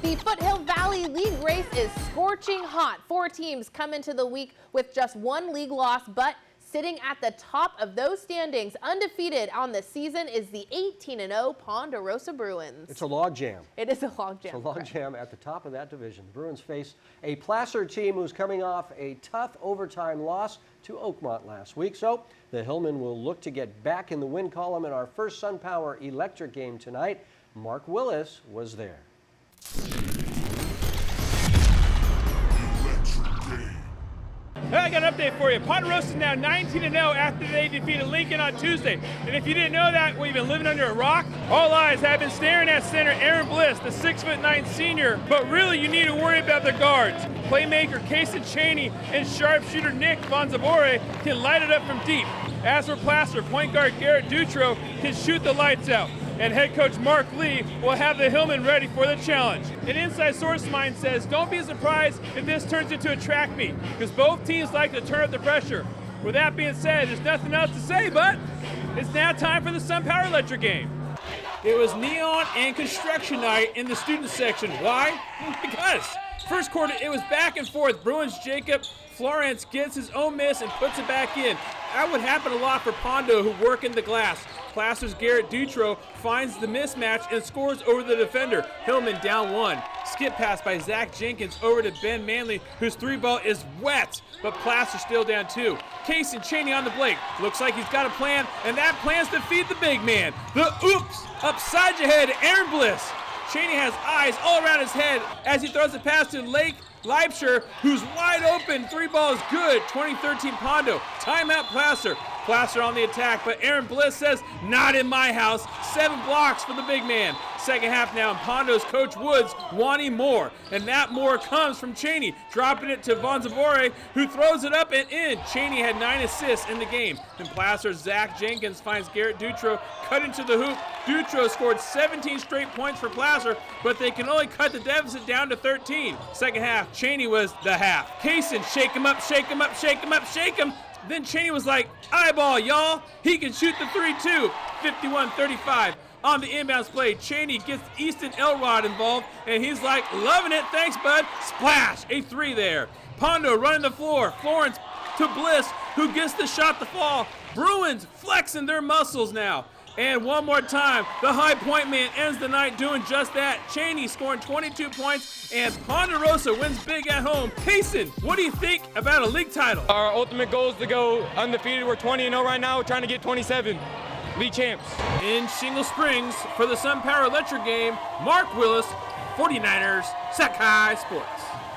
The Foothill Valley League race is scorching hot. 4 teams come into the week with just 1 league loss, but sitting at the top of those standings, undefeated on the season, is the 18-0 Ponderosa Bruins. It's a logjam. It is a logjam. It's a logjam at the top of that division. The Bruins face a Placer team who's coming off a tough overtime loss to Oakmont last week. So the Hillmen will look to get back in the win column in our first SunPower Electric game tonight. Mark Willis was there. Hey, I got an update for you. Ponderosa is now 19-0 after they defeated Lincoln on Tuesday. And if you didn't know that, well, you've been living under a rock. All eyes have been staring at center Aaron Bliss, the 6'9" senior. But really, you need to worry about their guards. Playmaker CASEN, CHANEY and sharpshooter Nick ZBORAY can light it up from deep. As for Placer, point guard GARRETT DUTRO can shoot the lights out. And head coach Mark Lee will have the Hillmen ready for the challenge. An inside source of mine says, don't be surprised if this turns into a track meet, because both teams like to turn up the pressure. With that being said, there's nothing else to say, but it's now time for the SunPower Electric game. It was neon and construction night in the student section. Why? Because first quarter, it was back and forth. Bruins Jacob FLORANCE gets his own miss and puts it back in. That would happen a lot for PONDO, who work in the glass. Placer's GARRETT DUTRO finds the mismatch and scores over the defender. Hillmen down 1. Skip pass by JENKINS over to MANLEY, whose 3-ball is wet, but Placer still down 2. CASEN, CHANEY on the break. Looks like he's got a plan, and that plan's to feed the big man. The oops, upside your head, Aaron Bliss. CHANEY has eyes all around his head as he throws the pass to LIEBSCHER, who's wide open. 3-ball is good. 2013 Pondo. Timeout Placer. Placer on the attack, but Aaron Bliss says, not in my house. 7 blocks for the big man. Second half now, and Pondo's coach Woods wanting more. And that more comes from CHANEY, dropping it to ZBORAY, who throws it up and in. CHANEY had 9 assists in the game. And Placer's JENKINS finds GARRETT DUTRO cut into the hoop. DUTRO scored 17 straight points for Placer, but they can only cut the deficit down to 13. Second half, CHANEY was the half. CASEN, shake him up, shake him up, shake him up, shake him. Then CHANEY was like, eyeball, y'all. He can shoot the 3 too. 51-35. On the inbounds play, CHANEY gets Easton Elrod involved, and he's like, loving it, thanks, bud. Splash, a 3 there. Pondo running the floor. FLORANCE to Bliss, who gets the shot to fall. Bruins flexing their muscles now. And one more time, the high point man ends the night doing just that. CHANEY scoring 22 points, and Ponderosa wins big at home. CASEN, what do you think about a league title? Our ultimate goal is to go undefeated. We're 20-0 right now. We're trying to get 27. League champs. In Shingle Springs for the SunPower Electric game, Mark Willis, 49ers, sac-hi Sports.